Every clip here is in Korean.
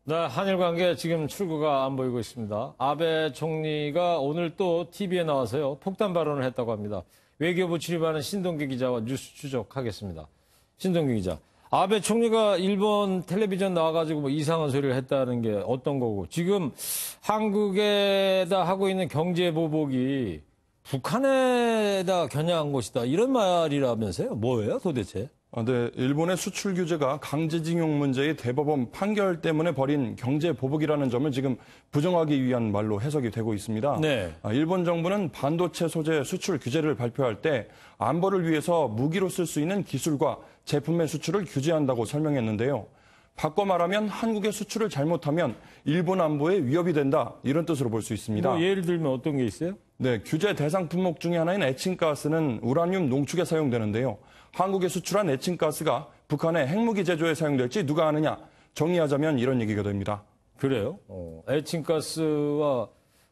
네, 한일 관계 지금 출구가 안 보이고 있습니다. 아베 총리가 오늘 또 TV에 나와서요, 폭탄 발언을 했다고 합니다. 외교부 출입하는 신동기 기자와 뉴스 추적하겠습니다. 신동기 기자, 아베 총리가 일본 텔레비전 나와가지고 뭐 이상한 소리를 했다는 게 어떤 거고, 지금 한국에다 하고 있는 경제 보복이 북한에다 겨냥한 것이다, 이런 말이라면서요? 뭐예요, 도대체? 네, 일본의 수출 규제가 강제징용 문제의 대법원 판결 때문에 벌인 경제 보복이라는 점을 지금 부정하기 위한 말로 해석이 되고 있습니다. 네. 일본 정부는 반도체 소재 수출 규제를 발표할 때 안보를 위해서 무기로 쓸 수 있는 기술과 제품의 수출을 규제한다고 설명했는데요. 바꿔 말하면 한국의 수출을 잘못하면 일본 안보에 위협이 된다, 이런 뜻으로 볼 수 있습니다. 뭐 예를 들면 어떤 게 있어요? 네, 규제 대상 품목 중에 하나인 에칭가스는 우라늄 농축에 사용되는데요. 한국에 수출한 에칭가스가 북한의 핵무기 제조에 사용될지 누가 아느냐, 정리하자면 이런 얘기가 됩니다. 그래요? 에칭가스와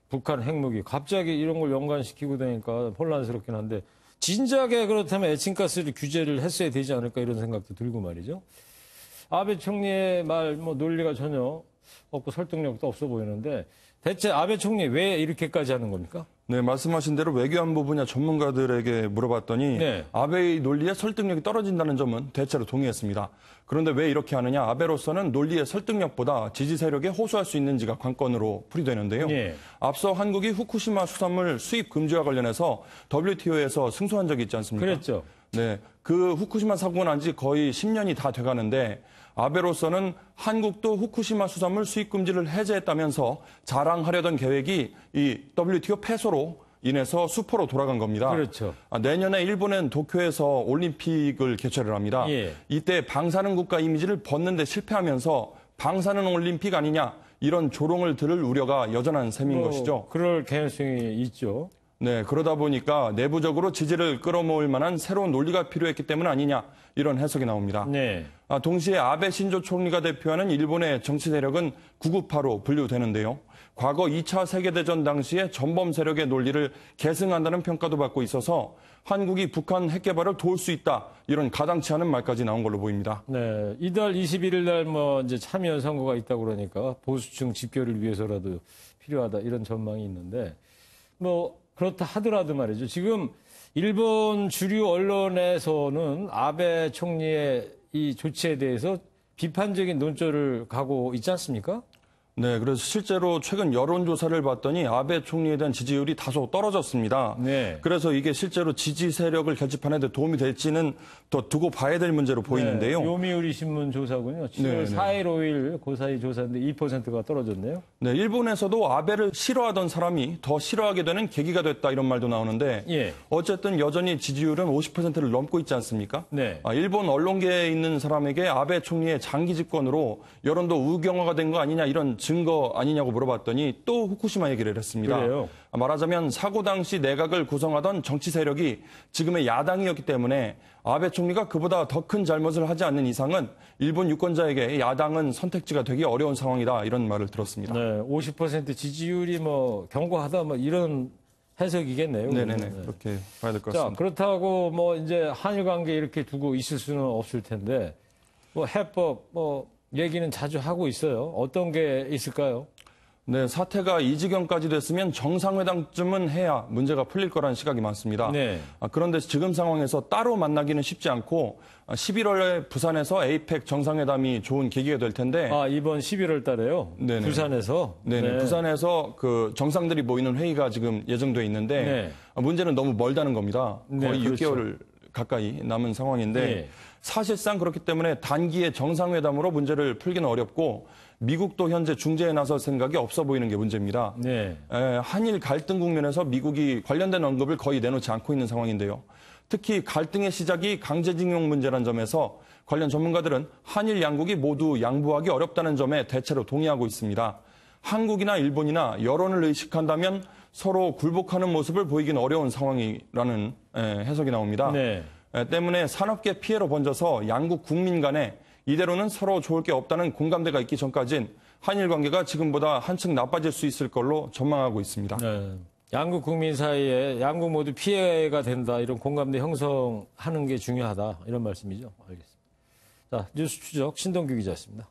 북한 핵무기, 갑자기 이런 걸 연관시키고 다니까 혼란스럽긴 한데, 진작에 그렇다면 에칭가스를 규제를 했어야 되지 않을까, 이런 생각도 들고 말이죠. 아베 총리의 말, 논리가 전혀 없고 설득력도 없어 보이는데, 대체 아베 총리 왜 이렇게까지 하는 겁니까? 네, 말씀하신 대로 외교안보 분야 전문가들에게 물어봤더니 네. 아베의 논리에 설득력이 떨어진다는 점은 대체로 동의했습니다. 그런데 왜 이렇게 하느냐? 아베로서는 논리의 설득력보다 지지 세력에 호소할 수 있는지가 관건으로 풀이되는데요. 네. 앞서 한국이 후쿠시마 수산물 수입 금지와 관련해서 WTO에서 승소한 적이 있지 않습니까? 그랬죠. 네, 그 후쿠시마 사고가 난 지 거의 10년이 다 돼가는데 아베로서는 한국도 후쿠시마 수산물 수입 금지를 해제했다면서 자랑하려던 계획이 이 WTO 패소로 인해서 수포로 돌아간 겁니다. 그렇죠. 내년에 일본은 도쿄에서 올림픽을 개최를 합니다. 예. 이때 방사능 국가 이미지를 벗는데 실패하면서 방사능 올림픽 아니냐, 이런 조롱을 들을 우려가 여전한 셈인 것이죠. 그럴 개연성이 있죠. 네, 그러다 보니까 내부적으로 지지를 끌어모을 만한 새로운 논리가 필요했기 때문 아니냐, 이런 해석이 나옵니다. 네. 동시에 아베 신조 총리가 대표하는 일본의 정치 세력은 구구파로 분류되는데요. 과거 2차 세계대전 당시에 전범 세력의 논리를 계승한다는 평가도 받고 있어서 한국이 북한 핵 개발을 도울 수 있다, 이런 가당치 않은 말까지 나온 걸로 보입니다. 네. 이달 21일 날 이제 참여 선거가 있다고 그러니까 보수층 집결을 위해서라도 필요하다, 이런 전망이 있는데, 그렇다 하더라도 말이죠. 지금 일본 주류 언론에서는 아베 총리의 이 조치에 대해서 비판적인 논조를 가고 있지 않습니까? 네, 그래서 실제로 최근 여론조사를 봤더니 아베 총리에 대한 지지율이 다소 떨어졌습니다. 네. 그래서 이게 실제로 지지 세력을 결집하는 데 도움이 될지는 더 두고 봐야 될 문제로 보이는데요. 네, 요미우리 신문 조사군요. 7월 4일, 5일 그 사이 조사인데 2%가 떨어졌네요. 네, 일본에서도 아베를 싫어하던 사람이 더 싫어하게 되는 계기가 됐다, 이런 말도 나오는데, 예. 어쨌든 여전히 지지율은 50%를 넘고 있지 않습니까? 네. 일본 언론계에 있는 사람에게 아베 총리의 장기 집권으로 여론도 우경화가 된 거 아니냐, 이런 증거 아니냐고 물어봤더니 또 후쿠시마 얘기를 했습니다. 그래요? 말하자면 사고 당시 내각을 구성하던 정치 세력이 지금의 야당이었기 때문에 아베 총리가 그보다 더 큰 잘못을 하지 않는 이상은 일본 유권자에게 야당은 선택지가 되기 어려운 상황이다, 이런 말을 들었습니다. 네, 50% 지지율이 견고하다, 이런 해석이겠네요. 네네네. 네. 그렇게 봐야 될 것 자, 같습니다. 그렇다고 이제 한일 관계 이렇게 두고 있을 수는 없을 텐데, 해법, 얘기는 자주 하고 있어요. 어떤 게 있을까요? 네, 사태가 이 지경까지 됐으면 정상회담쯤은 해야 문제가 풀릴 거라는 시각이 많습니다. 네. 그런데 지금 상황에서 따로 만나기는 쉽지 않고 11월에 부산에서 에이펙 정상회담이 좋은 계기가 될 텐데. 이번 11월 달에요? 네네. 부산에서? 네네. 네. 부산에서 그 정상들이 모이는 회의가 지금 예정돼 있는데, 네. 문제는 너무 멀다는 겁니다. 거의 네, 그렇죠. 6개월 가까이 남은 상황인데, 네. 사실상 그렇기 때문에 단기의 정상회담으로 문제를 풀기는 어렵고 미국도 현재 중재에 나설 생각이 없어 보이는 게 문제입니다. 네. 한일 갈등 국면에서 미국이 관련된 언급을 거의 내놓지 않고 있는 상황인데요. 특히 갈등의 시작이 강제징용 문제라는 점에서 관련 전문가들은 한일 양국이 모두 양보하기 어렵다는 점에 대체로 동의하고 있습니다. 한국이나 일본이나 여론을 의식한다면 서로 굴복하는 모습을 보이긴 어려운 상황이라는 해석이 나옵니다. 네. 때문에 산업계 피해로 번져서 양국 국민 간에 이대로는 서로 좋을 게 없다는 공감대가 있기 전까진 한일 관계가 지금보다 한층 나빠질 수 있을 걸로 전망하고 있습니다. 네. 양국 국민 사이에 양국 모두 피해가 된다, 이런 공감대 형성하는 게 중요하다, 이런 말씀이죠. 알겠습니다. 자, 뉴스 추적 신동규 기자였습니다.